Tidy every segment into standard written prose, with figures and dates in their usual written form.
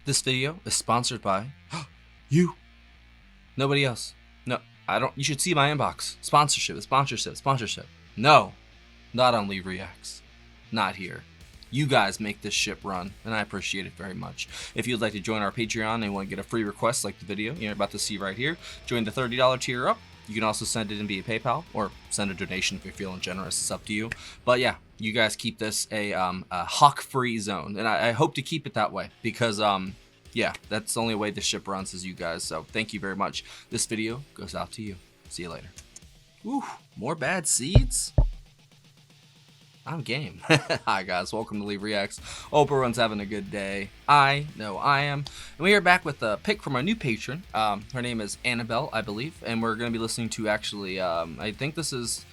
This video is sponsored by you. Nobody else. No, I don't. You should see my inbox. Sponsorship. No, not on Leave Reacts. Not here. You guys make this ship run, and I appreciate it very much. If you'd like to join our Patreon and want to get a free request like the video you're about to see right here, join the $30 tier up. You can also send it in via PayPal or send a donation if you're feeling generous. It's up to you. But yeah, you guys keep this a hawk-free zone, and I hope to keep it that way because yeah, that's the only way the ship runs is you guys. So thank you very much. This video goes out to you. See you later. Ooh, more bad seeds? I'm game. Hi guys, welcome to Leave Reacts. Hope everyone's having a good day. I know I am. And we are back with a pick from our new patron. Her name is Annabelle, I believe. And we're going to be listening to actually, I think this is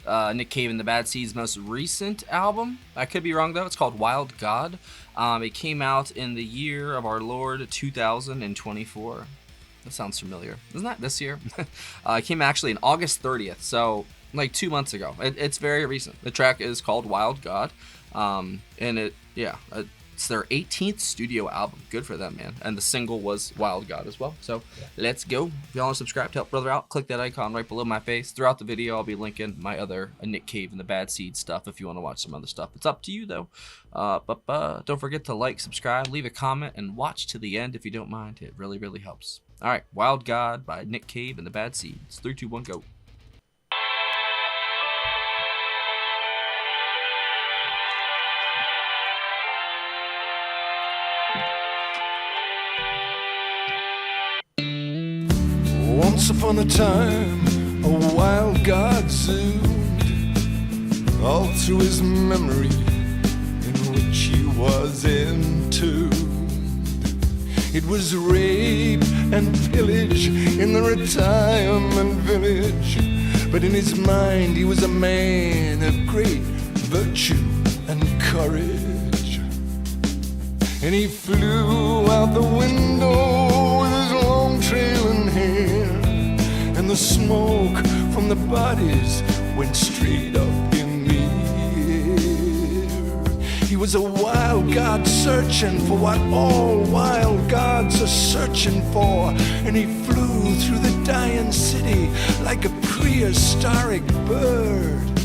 Nick Cave and the Bad Seeds' most recent album. I could be wrong though. It's called Wild God. It came out in the year of our Lord 2024. That sounds familiar. Isn't that this year? It came actually in August 30th. So like 2 months ago. It's very recent. The track is called Wild God, and it's their 18th studio album. Good for them, man. And the single was Wild God as well. So let's go. If y'all want to subscribe to help brother out, click that icon right below my face. Throughout the video, I'll be linking my other Nick Cave and the Bad Seed stuff if you want to watch some other stuff. It's up to you though. But don't forget to like, subscribe, leave a comment, and watch to the end if you don't mind. It really, really helps. All right, Wild God by Nick Cave and the Bad Seeds. 3, 2, 1, go. Once upon a time, a wild god zoomed all through his memory, in which he was entombed. It was rape and pillage in the retirement village, but in his mind he was a man of great virtue and courage. And he flew out the window with his long trailing hair, and the smoke from the bodies went straight up in the air. He was a wild god searching for what all wild gods are searching for, and he flew through the dying city like a prehistoric bird.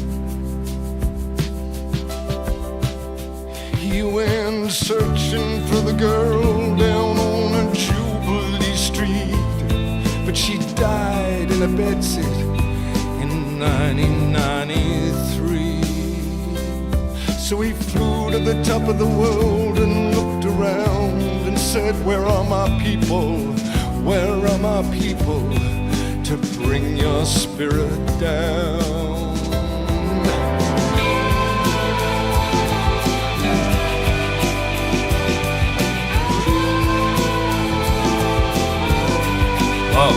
He went searching for the girl down on a Jubilee Street, but she died in a bedsit in 1993. So he flew to the top of the world and looked around and said, where are my people? Where are my people to bring your spirit down? Whoa.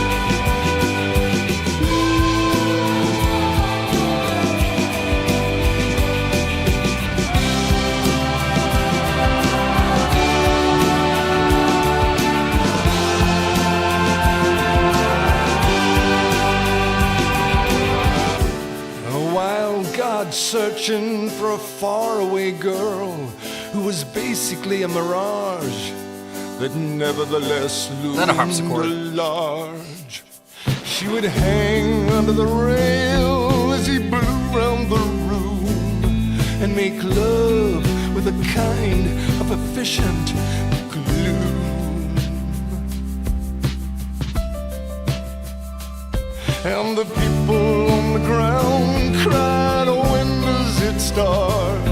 A wild god searching for a faraway girl who was basically a mirage that nevertheless loomed large. She would hang under the rail as he blew round the room and make love with a kind of efficient gloom. And the people on the ground cried, oh, when does it start?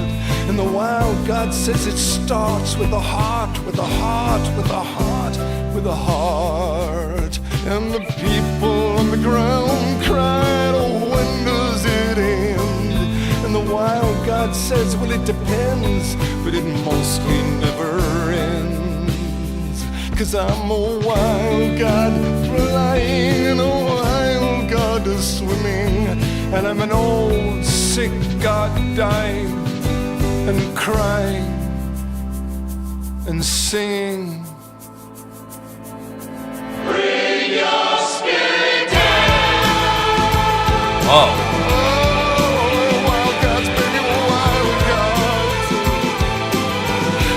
And the wild god says it starts with a heart, with a heart, with a heart, with a heart. And the people on the ground cried, oh, when does it end? And the wild god says, well, it depends, but it mostly never ends. 'Cause I'm a wild god flying and a wild god swimming, and I'm an old sick god dying and crying and singing. Bring your spirit down. Whoa. Wild gods, baby, wild gods.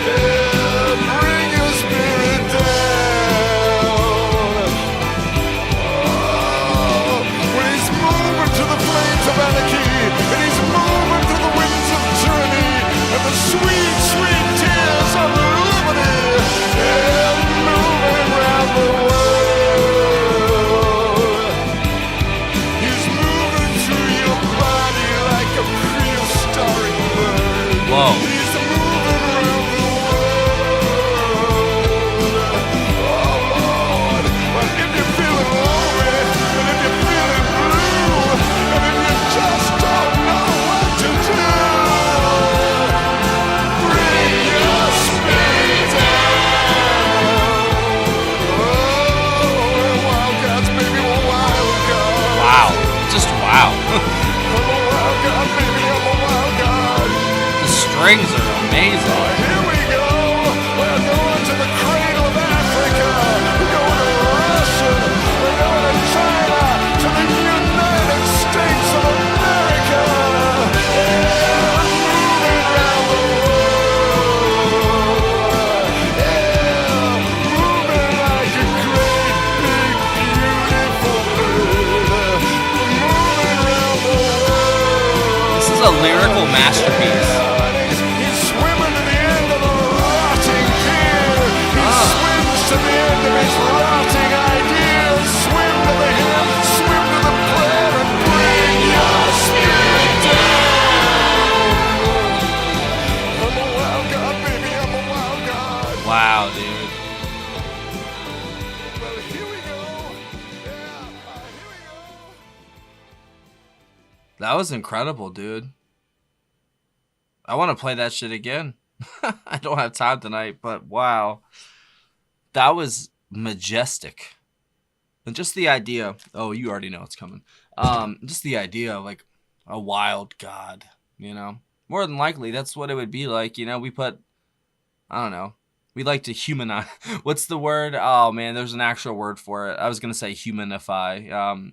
Yeah, bring your spirit down. Whoa. He's moving around the world. Oh Lord, well if you're feeling lonely, and if you're feeling blue, and if you just don't know what to do, bring your spirit down. Oh, we're wildcats, baby, we're wildcats. Wow. Just wow. I'm a wildcat, baby, I'm a wildcat. The strings are amazing. Here we go. We're going to the cradle of Africa. We're going to Russia. We're going to China. To the United States of America. Yeah, moving around the world. Yeah, moving like a great, big, beautiful bird. Moving around the world. This is a lyrical masterpiece. He's swimming to the end of the rotting pier. He swims to the end of his rotting ideas. Swim to the hill, swim to the plan, and bring your spirit down. I'm a wild god, baby, I'm a wild god. Wow, dude. Well, here we go. Yeah, here we go. That was incredible, dude. I want to play that shit again. I don't have time tonight, but wow. That was majestic. And just the idea, oh, you already know it's coming. Just the idea of like a wild god, you know? More than likely, that's what it would be like, you know? We put, I don't know. We like to humanize. What's the word? Oh, man, there's an actual word for it. I was going to say humanify.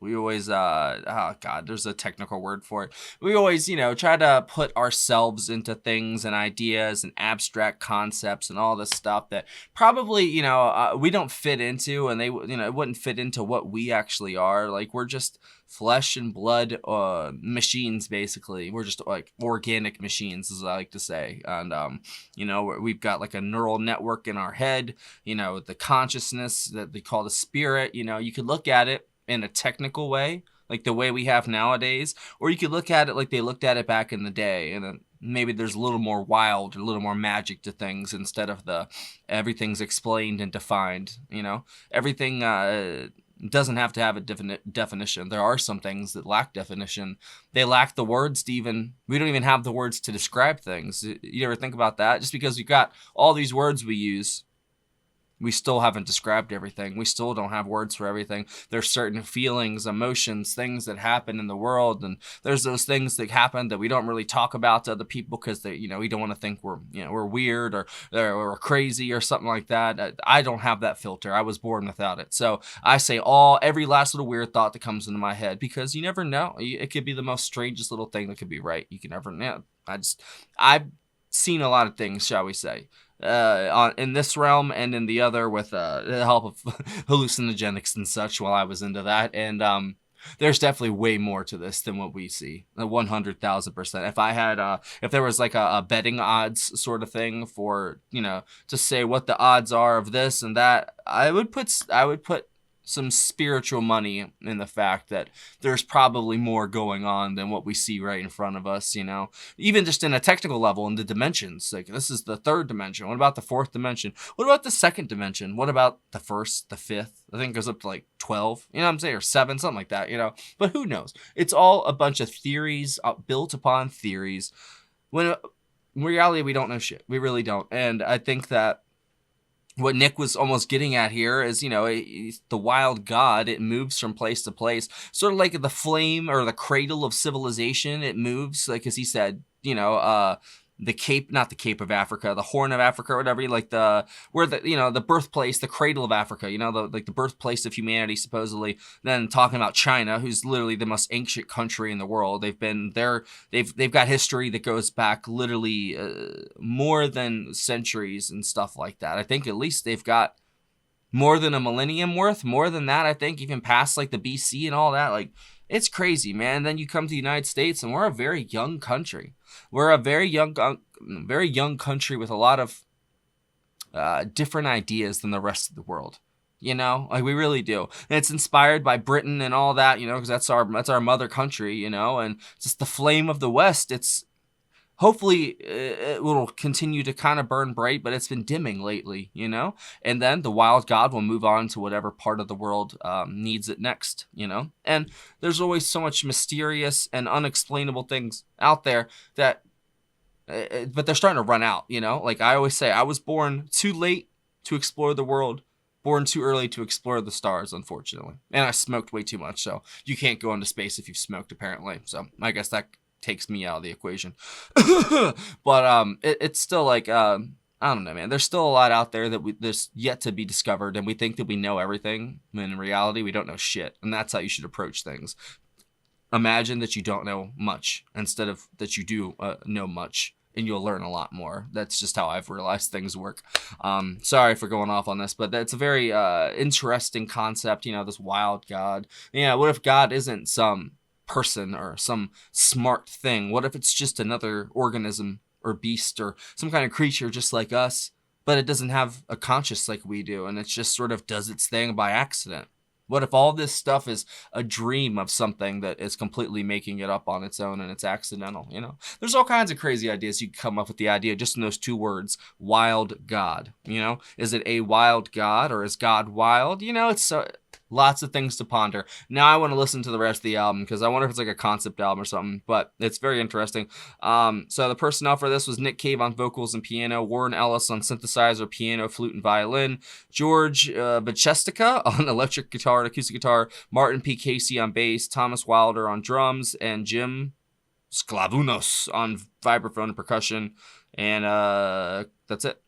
We always, oh God, there's a technical word for it. We always, you know, try to put ourselves into things and ideas and abstract concepts and all this stuff that probably, you know, we don't fit into, and they, you know, it wouldn't fit into what we actually are. Like, we're just flesh and blood machines, basically. We're just like organic machines, as I like to say. And, you know, we've got like a neural network in our head, you know, the consciousness that they call the spirit. You know, you could look at it in a technical way, like the way we have nowadays, or you could look at it like they looked at it back in the day, and then maybe there's a little more wild or a little more magic to things instead of the everything's explained and defined. You know, everything doesn't have to have a definition. There are some things that lack definition. They lack the words to even, we don't even have the words to describe things. You ever think about that? Just because we've got all these words we use, we still haven't described everything. We still don't have words for everything. There's certain feelings, emotions, things that happen in the world, and there's those things that happen that we don't really talk about to other people because they, you know, we don't want to think we're, you know, we're weird or crazy or something like that. I don't have that filter. I was born without it. So I say every last little weird thought that comes into my head, because you never know. It could be the most strangest little thing that could be right. You can never know. I've seen a lot of things, shall we say, in this realm and in the other, with the help of hallucinogenics and such while I was into that. And there's definitely way more to this than what we see. 100,000%. If I had, if there was like a betting odds sort of thing for, you know, to say what the odds are of this and that, I would put some spiritual money in the fact that there's probably more going on than what we see right in front of us, you know, even just in a technical level, in the dimensions. Like, this is the third dimension. What about the fourth dimension? What about the second dimension? What about the first, the fifth? I think it goes up to like 12, you know what I'm saying? Or 7, something like that, you know, but who knows? It's all a bunch of theories built upon theories, when in reality, we don't know shit. We really don't. And I think that what Nick was almost getting at here is, you know, the wild god, it moves from place to place, sort of like the flame or the cradle of civilization. It moves, like, as he said, you know, the Cape, not the Cape of Africa, the Horn of Africa or whatever, like where the, you know, the birthplace, the cradle of Africa, you know, like the birthplace of humanity, supposedly. Then talking about China, who's literally the most ancient country in the world. They've been there, they've got history that goes back literally more than centuries and stuff like that. I think at least they've got more than a millennium worth, more than that, I think, even past like the BC and all that. Like, it's crazy, man. Then you come to the United States, and we're a very young country. We're a very young country with a lot of different ideas than the rest of the world. You know, like, we really do. And it's inspired by Britain and all that, you know, because that's our mother country, you know, and just the flame of the West. It's hopefully it will continue to kind of burn bright, but it's been dimming lately, you know? And then the wild god will move on to whatever part of the world needs it next, you know? And there's always so much mysterious and unexplainable things out there that, but they're starting to run out, you know? Like I always say, I was born too late to explore the world, born too early to explore the stars, unfortunately. And I smoked way too much, so you can't go into space if you've smoked, apparently. So I guess that takes me out of the equation. But it's still like I don't know, man. There's still a lot out there that there's yet to be discovered, and we think that we know everything, when in reality we don't know shit. And that's how you should approach things. Imagine that you don't know much instead of that you do know much, and you'll learn a lot more. That's just how I've realized things work. Sorry for going off on this, but that's a very interesting concept, you know, this wild god. Yeah, what if God isn't some person or some smart thing? What if it's just another organism or beast or some kind of creature just like us, but it doesn't have a conscience like we do, and it just sort of does its thing by accident? What if all this stuff is a dream of something that is completely making it up on its own and it's accidental, you know? There's all kinds of crazy ideas you can come up with, the idea just in those two words, wild god, you know? Is it a wild god or is God wild? You know, it's lots of things to ponder. Now I want to listen to the rest of the album because I wonder if it's like a concept album or something, but it's very interesting. So the personnel for this was Nick Cave on vocals and piano, Warren Ellis on synthesizer, piano, flute, and violin, George Bachestica on electric guitar and acoustic guitar, Martin P. Casey on bass, Thomas Wilder on drums, and Jim Sclavunos on vibraphone and percussion. And that's it.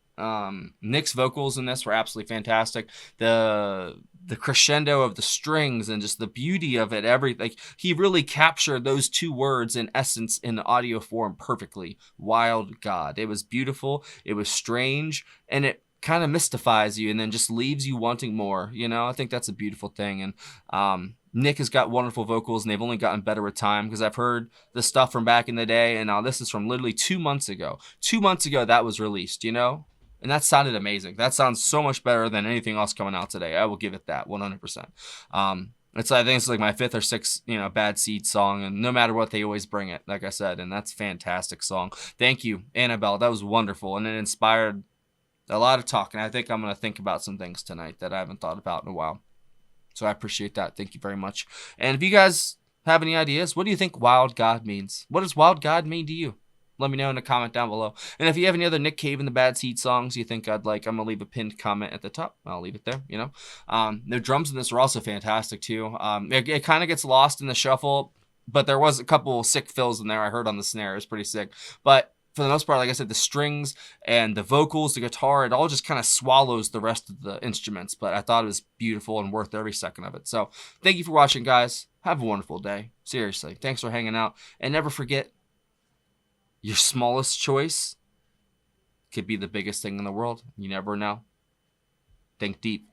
Nick's vocals in this were absolutely fantastic. The crescendo of the strings and just the beauty of it, like he really captured those two words in essence in audio form perfectly. Wild God. It was beautiful, it was strange, and it kind of mystifies you and then just leaves you wanting more, you know? I think that's a beautiful thing. And Nick has got wonderful vocals, and they've only gotten better with time, because I've heard the stuff from back in the day, and now this is from literally 2 months ago. 2 months ago that was released, you know? And that sounded amazing. That sounds so much better than anything else coming out today. I will give it that 100%. I think it's like my 5th or 6th, you know, Bad Seed song, and no matter what, they always bring it, like I said, and that's a fantastic song. Thank you, Annabelle. That was wonderful, and it inspired a lot of talk, and I think I'm going to think about some things tonight that I haven't thought about in a while. So I appreciate that. Thank you very much. And if you guys have any ideas, what do you think wild God means? What does wild God mean to you? Let me know in a comment down below. And if you have any other Nick Cave and the Bad Seed songs you think I'd like, I'm going to leave a pinned comment at the top. I'll leave it there, you know. The drums in this were also fantastic, too. It kind of gets lost in the shuffle, but there was a couple sick fills in there I heard on the snare. It was pretty sick. But for the most part, like I said, the strings and the vocals, the guitar, it all just kind of swallows the rest of the instruments. But I thought it was beautiful and worth every second of it. So thank you for watching, guys. Have a wonderful day. Seriously. Thanks for hanging out. And never forget, your smallest choice could be the biggest thing in the world. You never know. Think deep.